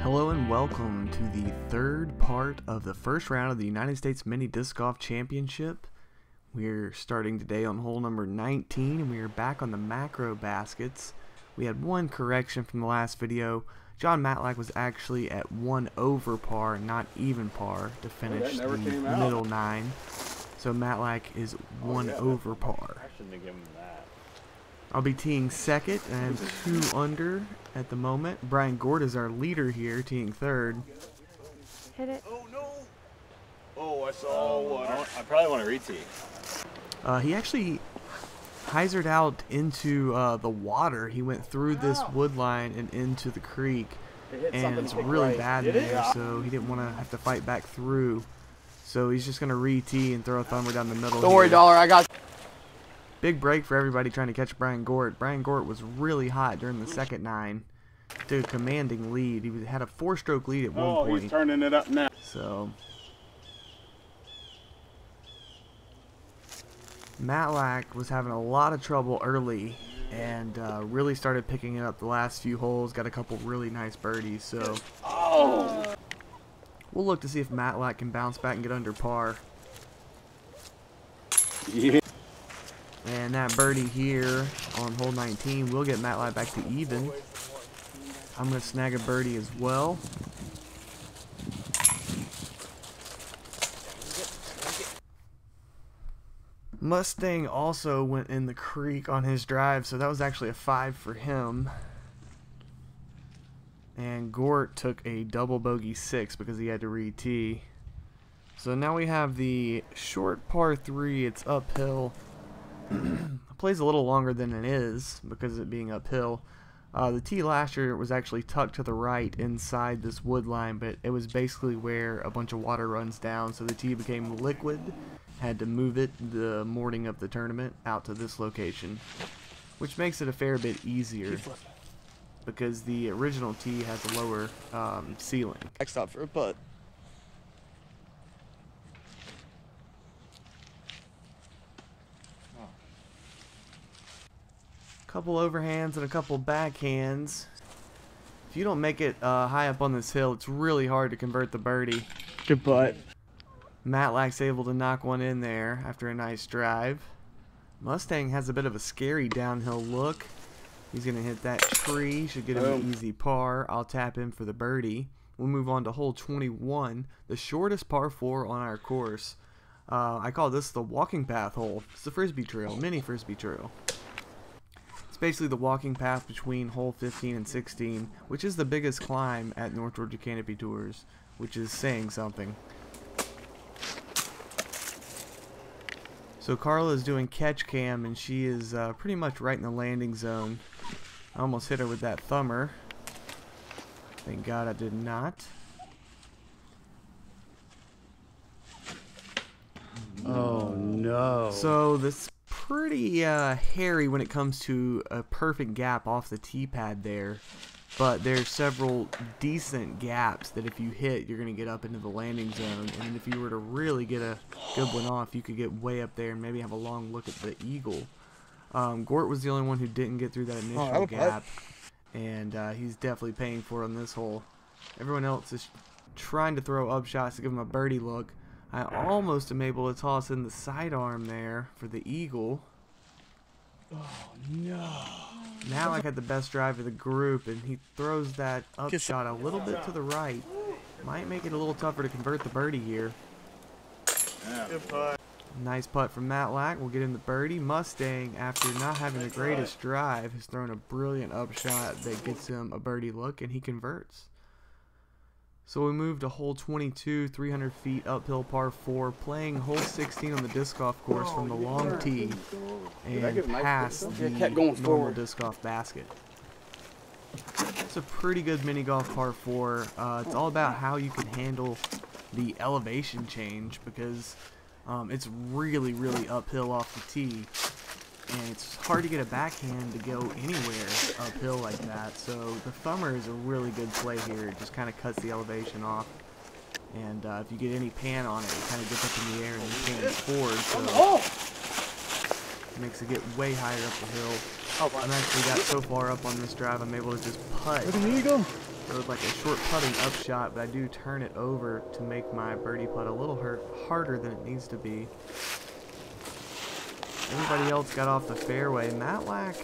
Hello and welcome to the third part of the first round of the United States Mini Disc Golf Championship. We're starting today on hole number 19 and we are back on the macro baskets. We had one correction from the last video. John Matlack was actually at 1 over par, not even par, to finish the middle 9. So Matlack is 1 over par. I shouldn't have given him that. I'll be teeing second and 2 under at the moment. Brian Gord is our leader here, teeing third. Hit it. Oh no! Oh, I saw one. I probably want to re-tee. He actually hyzered out into the water. He went through this wood line and into the creek, and it's really bad in there, so he didn't want to have to fight back through. So he's just going to re-tee and throw a thumber down the middle. Don't worry, Dollar, I got. Big break for everybody trying to catch Brian Gort. Brian Gort was really hot during the second 9. Took a commanding lead. He had a 4-stroke lead at one point. He's turning it up now. So Matlack was having a lot of trouble early and really started picking it up the last few holes. Got a couple really nice birdies. So we'll look to see if Matlack can bounce back and get under par. Yeah. And that birdie here on hole 19 will get Matlack back to even. I'm going to snag a birdie as well. Mustang also went in the creek on his drive, so that was actually a 5 for him. And Gort took a double bogey 6 because he had to re-tee. So now we have the short par 3. It's uphill. It plays a little longer than it is because of it being uphill. The tee last year was actually tucked to the right inside this wood line, but it was basically where a bunch of water runs down, so the tee became liquid. Had to move it the morning of the tournament out to this location, which makes it a fair bit easier because the original tee has a lower ceiling. Next up for a putt. Couple overhands and a couple backhands. If you don't make it high up on this hill, it's really hard to convert the birdie. Good putt. Matlack's able to knock one in there after a nice drive. Mustang has a bit of a scary downhill look. He's going to hit that tree. Should get him an easy par. I'll tap in for the birdie. We'll move on to hole 21, the shortest par 4 on our course. I call this the walking path hole. It's the Frisbee Trail, mini Frisbee Trail. Basically the walking path between hole 15 and 16, which is the biggest climb at North Georgia Canopy Tours, which is saying something. So Carla is doing catch cam and she is pretty much right in the landing zone. I almost hit her with that thumber. Thank God I did not. Oh no. So this pretty hairy when it comes to a perfect gap off the tee pad there, but there's several decent gaps that if you hit, you're going to get up into the landing zone, and if you were to really get a good one off, you could get way up there and maybe have a long look at the eagle. Gort was the only one who didn't get through that initial gap, and he's definitely paying for it on this hole. Everyone else is trying to throw up shots to give him a birdie look. I almost am able to toss in the sidearm there for the eagle. Oh no. Now I got the best drive of the group, and he throws that up shot a little bit to the right. Might make it a little tougher to convert the birdie here. Good putt. Nice putt from Matlack. We'll get in the birdie. Mustang, after not having the greatest drive, has thrown a brilliant up shot that gets him a birdie look, and he converts. So we move to hole 22, 300 feet uphill par 4, playing hole 16 on the disc golf course from the long tee and past the normal disc golf basket. It's a pretty good mini golf par 4. It's all about how you can handle the elevation change because it's really, really uphill off the tee. and it's hard to get a backhand to go anywhere uphill like that. So the thumber is a really good play here. It just kind of cuts the elevation off. And if you get any pan on it, it kind of gets up in the air and you pan forward, so it makes it get way higher up the hill. I'm actually got so far up on this drive, I'm able to just putt. Here you go. So it's like a short putting up shot, but I do turn it over to make my birdie putt a little harder than it needs to be. Everybody else got off the fairway. Matlack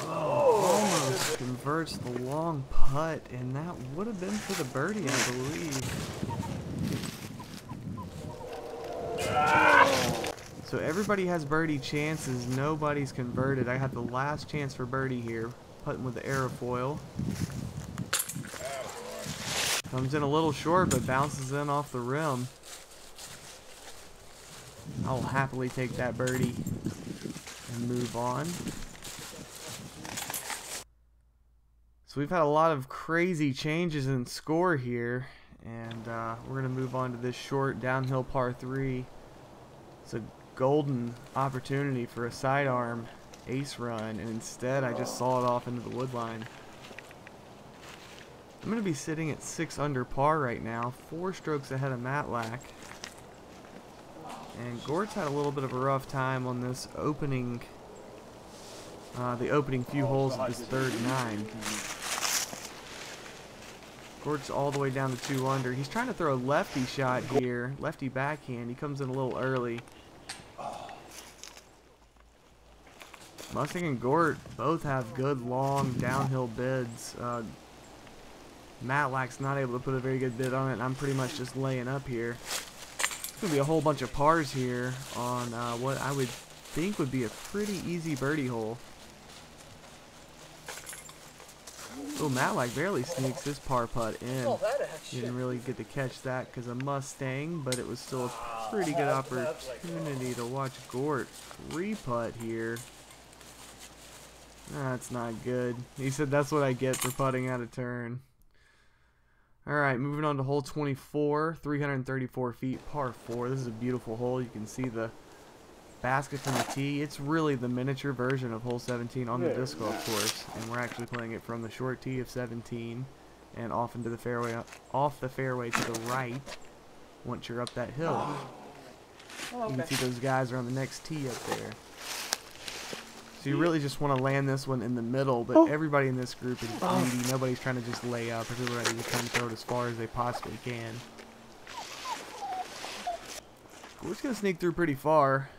almost converts the long putt, and that would have been for the birdie, I believe. So everybody has birdie chances. Nobody's converted. I have the last chance for birdie here. Putting with the aerofoil. Comes in a little short, but bounces in off the rim. I'll happily take that birdie and move on. So we've had a lot of crazy changes in score here, and we're going to move on to this short downhill par 3. It's a golden opportunity for a sidearm ace run, and instead I just saw it off into the wood line. I'm going to be sitting at 6 under par right now, 4 strokes ahead of Matlack. And Gort's had a little bit of a rough time on this opening, the opening few holes of this third 9. Gort's all the way down to 2 under. He's trying to throw a lefty shot here, lefty backhand. He comes in a little early. Mustang and Gort both have good long downhill bids. Matlack's not able to put a very good bid on it, and I'm pretty much just laying up here. It's going to be a whole bunch of pars here on what I would think would be a pretty easy birdie hole. Oh, Matlack barely sneaks his par putt in. Didn't really get to catch that because of Mustang, but it was still a pretty good opportunity to watch Gort re-putt here. That's not good. He said that's what I get for putting out of turn. Alright, moving on to hole 24, 334 feet, par 4. This is a beautiful hole. You can see the basket from the tee. It's really the miniature version of hole 17 on the disc golf course, and we're actually playing it from the short tee of 17 and off into the fairway, off the fairway to the right once you're up that hill. You can see those guys are on the next tee up there. So you really just want to land this one in the middle, but everybody in this group is greedy. Nobody's trying to just lay up. Everybody is trying to throw it as far as they possibly can. We're just going to sneak through pretty far.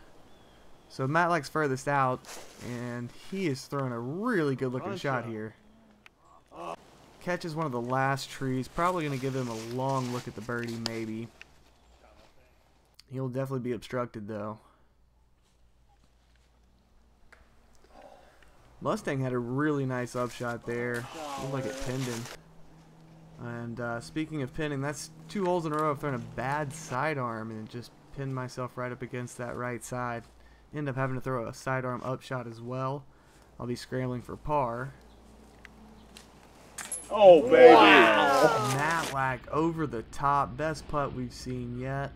So Matlack's furthest out, and he is throwing a really good looking shot here. Catches one of the last trees. Probably going to give him a long look at the birdie, maybe. He'll definitely be obstructed, though. Mustang had a really nice upshot there. Looked like it pinned him. And speaking of pinning, that's 2 holes in a row I've thrown a bad sidearm and just pinned myself right up against that right side. End up having to throw a sidearm upshot as well. I'll be scrambling for par. Oh, baby. Wow. Matlack over the top. Best putt we've seen yet.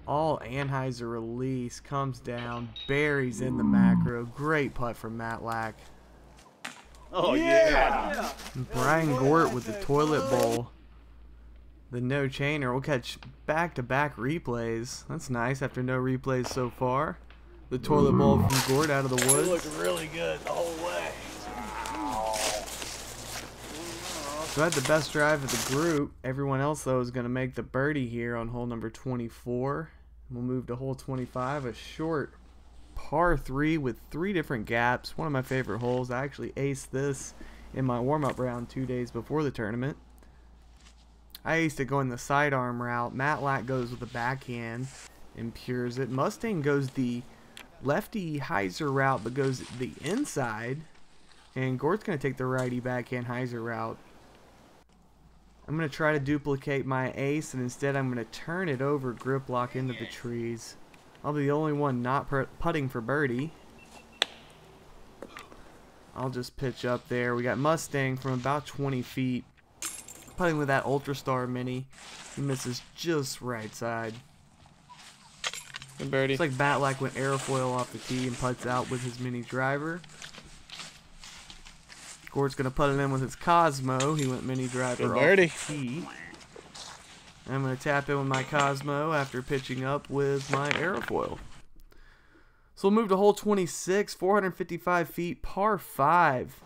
All Anheuser release, comes down, buries in the macro. Great putt from Matlack. Oh, yeah. Brian Gort with the toilet bowl. The no chainer. We'll catch back-to-back replays. That's nice after no replays so far. The toilet bowl from Gort out of the woods. It looked really good the whole way. So I had the best drive of the group. Everyone else, though, is going to make the birdie here on hole number 24. We'll move to hole 25, a short par 3 with 3 different gaps. One of my favorite holes. I actually aced this in my warm-up round 2 days before the tournament. I aced it going the sidearm route. Matlack goes with the backhand and pures it. Mustang goes the lefty hyzer route but goes the inside. And Gort's going to take the righty backhand hyzer route. I'm going to try to duplicate my ace, and instead I'm going to turn it over grip lock into the trees. I'll be the only one not putting for birdie. I'll just pitch up there. We got Mustang from about 20 feet. Putting with that Ultra Star Mini. He misses just right side. Good birdie. It's like Matlack went aerofoil off the tee and putts out with his mini driver. Gort's going to put it in with his Cosmo. He went mini driver Good off birdie. the tee. I'm going to tap in with my Cosmo after pitching up with my aerofoil. So we'll move to hole 26, 455 feet, par 5.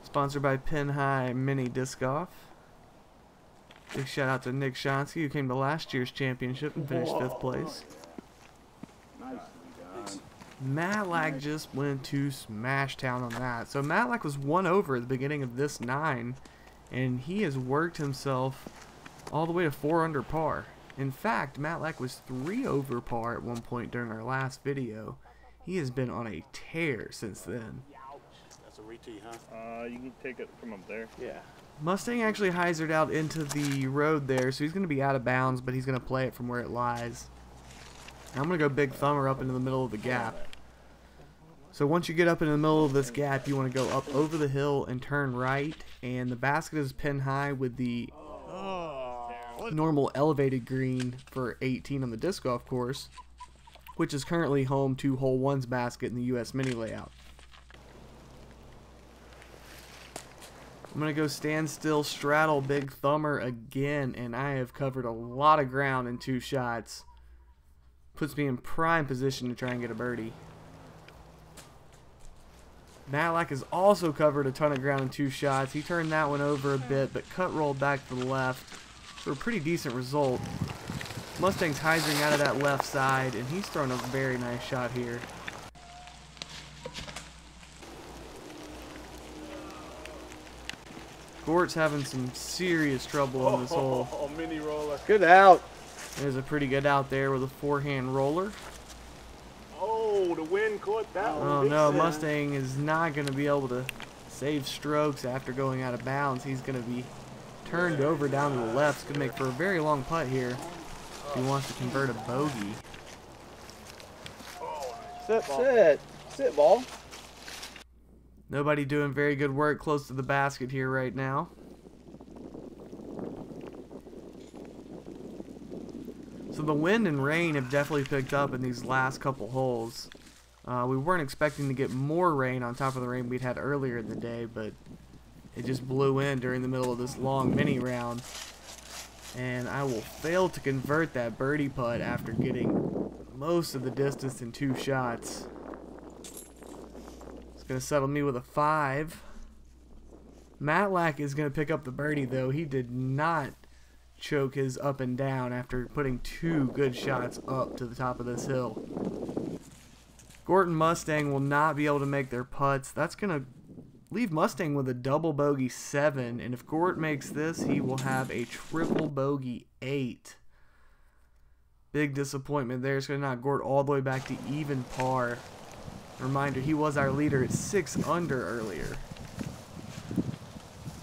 Sponsored by Pin High Mini Disc Golf. Big shout out to Nick Shonsky, who came to last year's championship and finished 5th place. Matlack just went to smash town on that. So Matlack was 1 over at the beginning of this 9, and he has worked himself all the way to 4 under par. In fact, Matlack was 3 over par at one point during our last video. He has been on a tear since then. That's a retee, huh? You can take it from up there. Yeah. Mustang actually hyzered out into the road there, so he's going to be out of bounds, but he's going to play it from where it lies. I'm going to go big thumber up into the middle of the gap. So once you get up in the middle of this gap, you want to go up over the hill and turn right, and the basket is pin high with the normal elevated green for 18 on the disc golf course, which is currently home to hole 1's basket in the US Mini layout. I'm going to go standstill, straddle, big thumber again, and I have covered a lot of ground in 2 shots. Puts me in prime position to try and get a birdie. Matlack has also covered a ton of ground in 2 shots. He turned that one over a bit, but cut rolled back to the left for a pretty decent result. Mustang's hyzering out of that left side, and he's thrown a very nice shot here. Gort's having some serious trouble on this hole. Oh, mini roller. Good out. There's a pretty good out there with a forehand roller. Oh, the wind caught that one. Oh Big no, time. Mustang is not going to be able to save strokes after going out of bounds. He's going to be turned over down to the left. It's going to make for a very long putt here if he wants to convert a bogey. Sit, ball. Sit, ball. Nobody doing very good work close to the basket here right now. So the wind and rain have definitely picked up in these last couple holes. We weren't expecting to get more rain on top of the rain we'd had earlier in the day, but it just blew in during the middle of this long mini round. And I will fail to convert that birdie putt after getting most of the distance in 2 shots. It's going to settle me with a 5. Matlack is going to pick up the birdie, though. He did not choke his up and down after putting 2 good shots up to the top of this hill. Gort and Mustang will not be able to make their putts. That's going to leave Mustang with a double bogey 7, and if Gort makes this, he will have a triple bogey 8. Big disappointment there. It's going to knock Gort all the way back to even par. Reminder, he was our leader at 6 under earlier.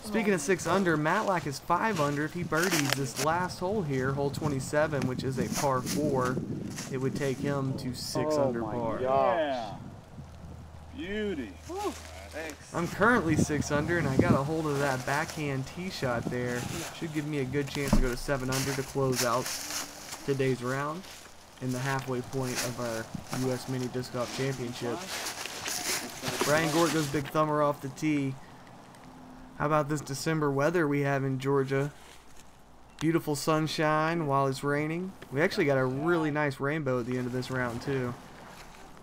Speaking of 6 under, Matlack is 5 under. If he birdies this last hole here, hole 27, which is a par 4, it would take him to 6 under par. Yeah. Beauty. Thanks. I'm currently 6 under, and I got a hold of that backhand tee shot there. Should give me a good chance to go to 7 under to close out today's round in the halfway point of our US Mini Disc Golf Championship. Brian Gort goes big thumber off the tee. How about this December weather we have in Georgia? Beautiful sunshine while it's raining. We actually got a really nice rainbow at the end of this round, too.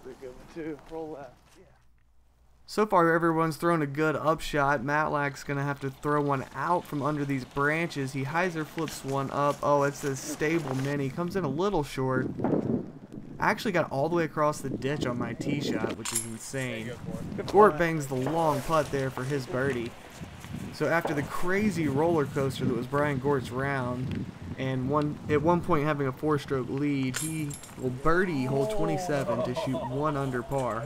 Good one, too. Roll left. Yeah. So far, everyone's thrown a good upshot. Matlack's going to have to throw one out from under these branches. He hyzer flips one up. Oh, it's a stable mini. Comes in a little short. I actually got all the way across the ditch on my tee shot, which is insane. Gort bangs the long putt there for his birdie. So after the crazy roller coaster that was Brian Gort's round, and at one point having a 4-stroke lead, he will birdie hole 27 to shoot 1 under par.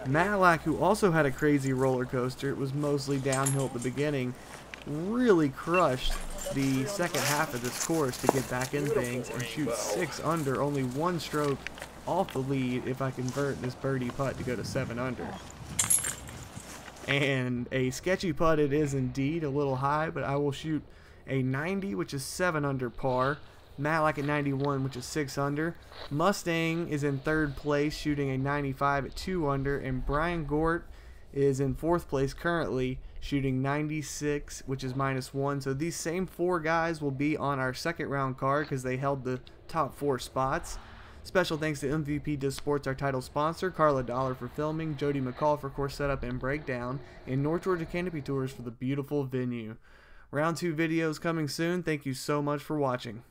Matlack, who also had a crazy roller coaster, it was mostly downhill at the beginning, really crushed the second half of this course to get back in things and shoot 6 under, only 1 stroke off the lead if I convert this birdie putt to go to 7 under. And a sketchy putt it is indeed, a little high, but I will shoot a 90, which is 7 under par. Matlack at 91, which is 6 under. Mustang is in 3rd place, shooting a 95 at 2 under. And Brian Gort is in 4th place currently, shooting 96, which is -1. So these same 4 guys will be on our 2nd round card because they held the top 4 spots. Special thanks to MVP Disc Sports, our title sponsor, Carla Dollar for filming, Jody McCall for course setup and breakdown, and North Georgia Canopy Tours for the beautiful venue. Round 2 videos coming soon. Thank you so much for watching.